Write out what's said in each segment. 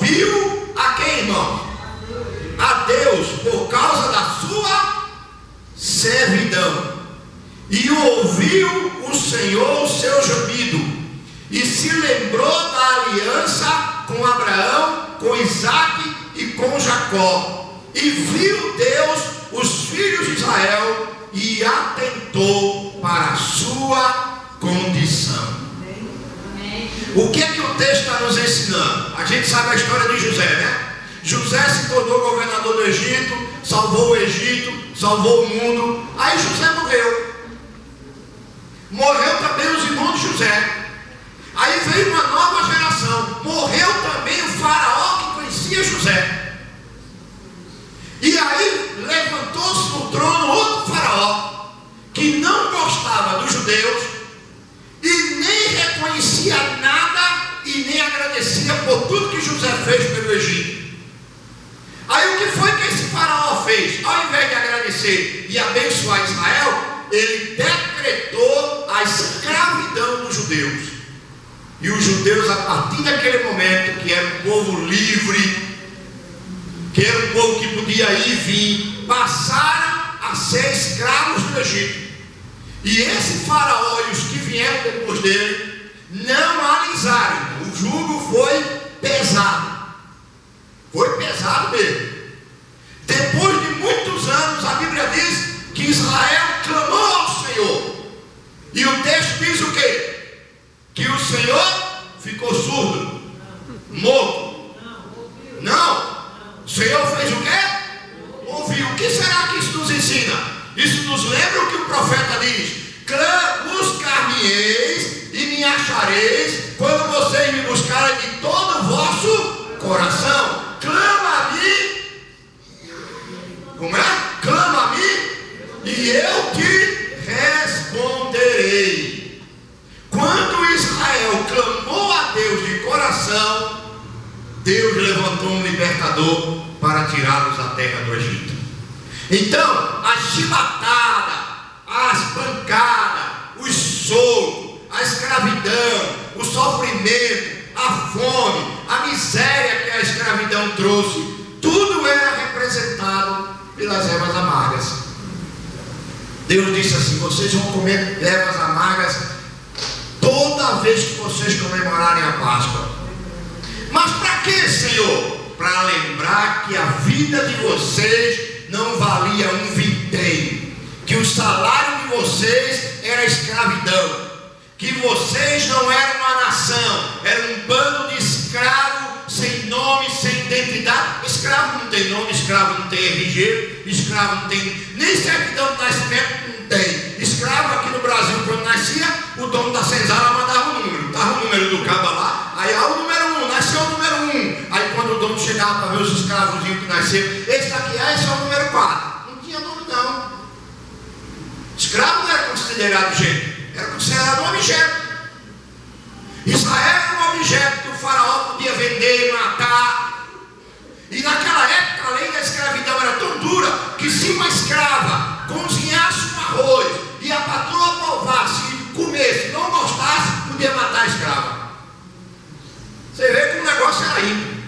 ouviu a quem, irmão? A Deus, por causa da sua servidão. E ouviu o Senhor o seu gemido, e se lembrou da aliança com Abraão, com Isaque e com Jacó. E viu Deus os filhos de Israel e atentou para a sua condição. O que é que o texto está nos ensinando? A gente sabe a história de José, né? José se tornou governador do Egito, salvou o Egito, salvou o mundo. Aí José morreu. Morreu também os irmãos de José. Aí veio uma nova geração. Morreu também o faraó que conhecia José. E aí levantou-se no trono outro faraó que não gostava dos judeus e nem reconhecia nada e nem agradecia por tudo que José fez pelo Egito. Aí o que foi que esse faraó fez? Ao invés de agradecer e abençoar Israel, ele decretou a escravidão dos judeus. E os judeus, a partir daquele momento, que era um povo livre, que era um povo que podia ir e vir, passaram a ser escravos do Egito. E esse faraó e os que vieram depois dele não alisaram. O jugo foi pesado. Foi pesado mesmo. Depois de muitos anos, a Bíblia diz que Israel clamou ao Senhor. E o texto diz o quê? Que o Senhor ficou surdo, morto. Não. O Senhor fez o quê? Ouviu. O que será que isso nos ensina? Isso nos lembra o que o profeta diz: buscar-me-eis e me achareis quando vocês me buscarem de todo o vosso coração. Clama-me. Como é? Clama-me e eu te responderei. Quando Israel clamou a Deus de coração, Deus levantou um libertador para tirá-los da terra do Egito. Então, a chibatada, as pancadas, os socos, a escravidão, o sofrimento, a fome, a miséria que a escravidão trouxe, tudo era representado pelas ervas amargas. Deus disse assim: vocês vão comer ervas amargas toda vez que vocês comemorarem a Páscoa. Mas para quê, Senhor? Para lembrar que a vida de vocês não valia um vintém, que o salário de vocês era escravidão, que vocês não eram uma nação, era um bando de escravos sem nome, sem identidade. Escravo não tem nome, escravo não tem RG, escravo não tem nem certidão de nascimento, não tem. Escravo aqui no Brasil, quando nascia, o dono da senzala mandava um número, estava o número do cabo lá, aí o número 1, nasceu o número 1, aí quando o dono chegava para ver os escravozinhos que nasceram, esse daqui esse é o número 4, não tinha nome não. Escravo não era considerado gente, era considerado um objeto. Israel era um objeto que o faraó podia vender, matar. E naquela época a lei da escravidão era tão dura que se uma escrava cozinhasse um arroz e a patroa provasse e comesse, não gostasse, podia matar a escrava. Você vê que o negócio era ímpio.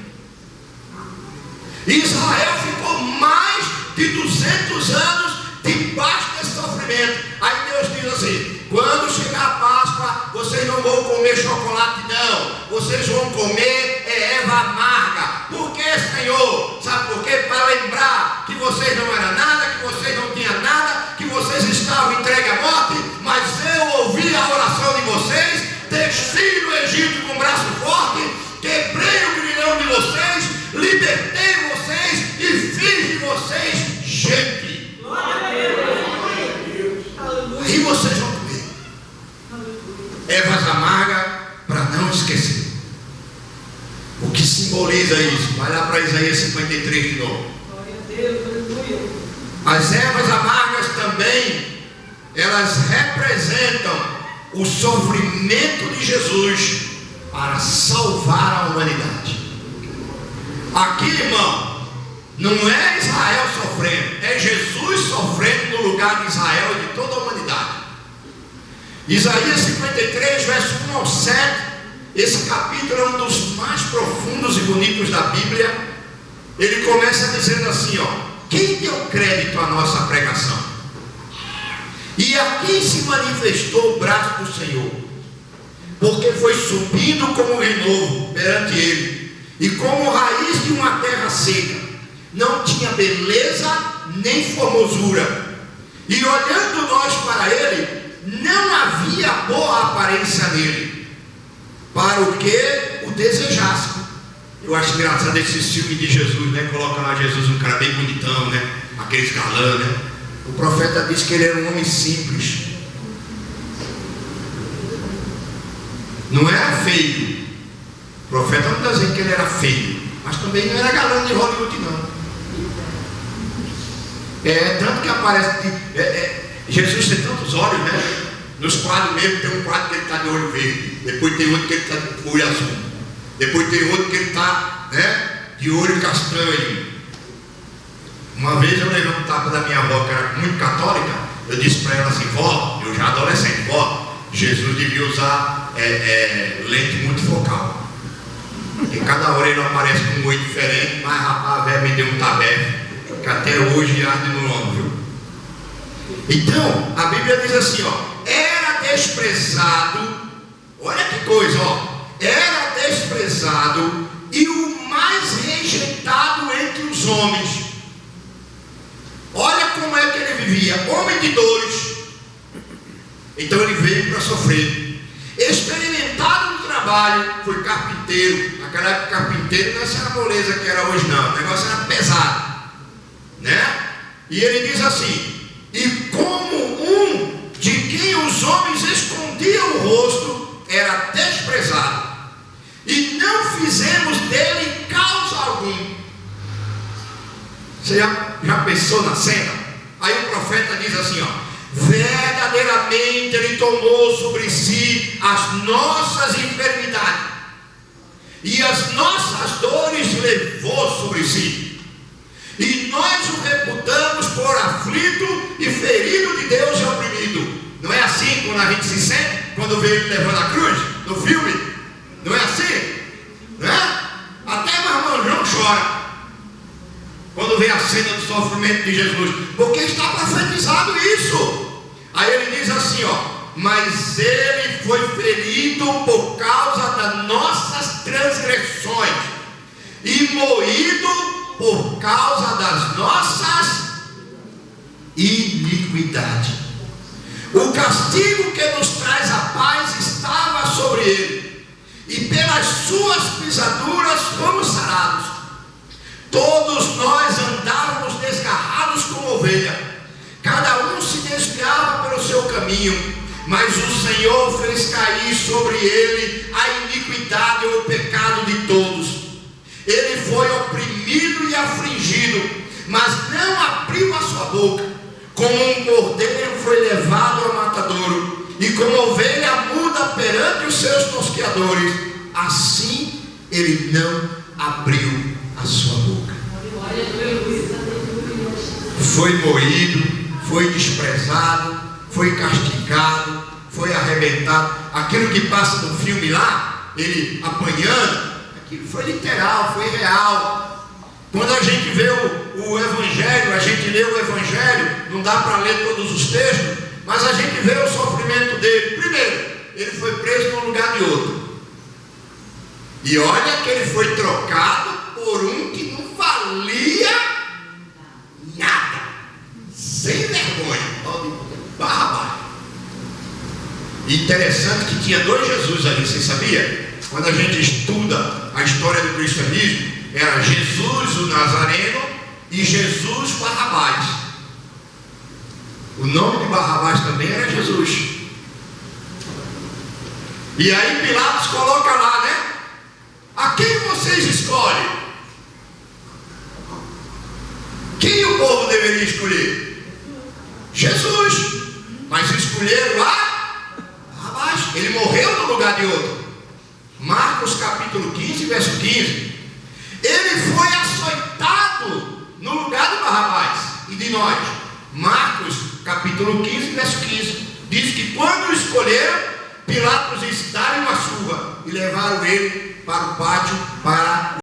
Israel ficou mais de 200 anos debaixo desse sofrimento. Aí Deus diz assim: quando chegar a Páscoa, vocês não vão comer chocolate não, vocês vão comer erva amarga. Por que, Senhor? Sabe por quê? Para lembrar que vocês não eram nada, que vocês não tinham nada, que vocês estavam entregues à morte, mas eu ouvi a oração de vocês, desci do Egito com o braço forte, quebrei o grilhão de vocês, libertei vocês e fiz de vocês gente. Aí vocês vão comer ervas amargas para não esquecer. O que simboliza isso? Vai lá para Isaías 53 de novo. As ervas amargas também, elas representam o sofrimento de Jesus para salvar a humanidade. Aqui, irmão, não é Israel sofrendo, é Jesus sofrendo no lugar de Israel e de toda a humanidade. Isaías 53, verso 1 ao 7, esse capítulo é um dos mais profundos e bonitos da Bíblia, ele começa dizendo assim, ó: quem deu crédito à nossa pregação? E aqui se manifestou o braço do Senhor, porque foi subindo como renovo perante ele, e como raiz de uma terra seca, não tinha beleza nem formosura, e olhando nós para ele, não havia boa aparência nele, para o que o desejasse. Eu acho engraçado esse filme de Jesus, né? Coloca lá Jesus, um cara bem bonitão, né? Aqueles galã, né? O profeta diz que ele era um homem simples, não era feio. O profeta não está dizendo que ele era feio, mas também não era galã de Hollywood, não. Tanto que aparece Jesus tem tantos olhos, né? Nos quadros mesmo, tem um quadro que ele está de olho verde, depois tem outro que ele está de olho azul, depois tem outro que ele está, né, de olho castanho. Uma vez eu levei um tapa da minha avó, que era muito católica. Eu disse para ela assim: vó, eu já adolescente, vó, Jesus devia usar lente multifocal, e cada hora ele aparece com um olho diferente. Mas rapaz, a velha me deu um tabefe que até hoje arde no ombro, viu? Então, a Bíblia diz assim, ó: era desprezado, olha que coisa, ó, era desprezado e o mais rejeitado entre os homens. Olha como é que ele vivia, homem de dores. Então ele veio para sofrer, experimentado no trabalho, foi carpinteiro. Naquela época, carpinteiro não é essa moleza que era hoje, não. O negócio era pesado, né? E ele diz assim: e como um de quem os homens escondiam o rosto, era desprezado, e não fizemos dele causa algum. Você já pensou na cena? Aí o profeta diz assim, ó: verdadeiramente ele tomou sobre si as nossas enfermidades, e as nossas dores levou sobre si, e nós o reputamos por aflito e ferido de Deus e oprimido. Não é assim quando a gente se sente quando vê ele levando a cruz no filme? Não é assim? Não é? Até marmanjão chora quando vê a cena do sofrimento de Jesus, porque está profetizado isso. Aí ele diz assim, ó: mas ele foi ferido por causa das nossas transgressões e moído por causa das nossas iniquidades. O castigo que nos traz a paz estava sobre ele, e pelas suas pisaduras fomos sarados. Todos nós andávamos desgarrados como ovelha, cada um se desviava pelo seu caminho, mas o Senhor fez cair sobre ele a iniquidade ou o pecado de todos. Ele foi oprimido e afligido, mas não abriu a sua boca. Como um cordeiro foi levado ao matadouro, e como ovelha muda perante os seus tosqueadores, assim ele não abriu a sua boca. Foi moído, foi desprezado, foi castigado, foi arrebentado. Aquilo que passa no filme lá, ele apanhando, aquilo foi literal, foi real. Quando a gente vê o Evangelho, a gente lê o Evangelho, não dá para ler todos os textos, mas a gente vê o sofrimento dele. Primeiro, ele foi preso num lugar de outro, e olha que ele foi trocado por um que não valia nada, sem vergonha, Barrabás. Interessante que tinha dois Jesus ali, você sabia? Quando a gente estuda a história do cristianismo, era Jesus o Nazareno e Jesus Barrabás. O nome de Barrabás também era Jesus. E aí Pilatos coloca lá, né? A quem vocês escolhem? Quem o povo deveria escolher? Jesus. Mas escolheram lá Barrabás. Ele morreu no lugar de outro. Marcos capítulo 15, verso 15. Ele foi açoitado no lugar de Barrabás e de nós. Marcos capítulo 15, verso 15. Diz que quando o escolheram, Pilatos disse: darem uma surra, e levaram ele para o pátio para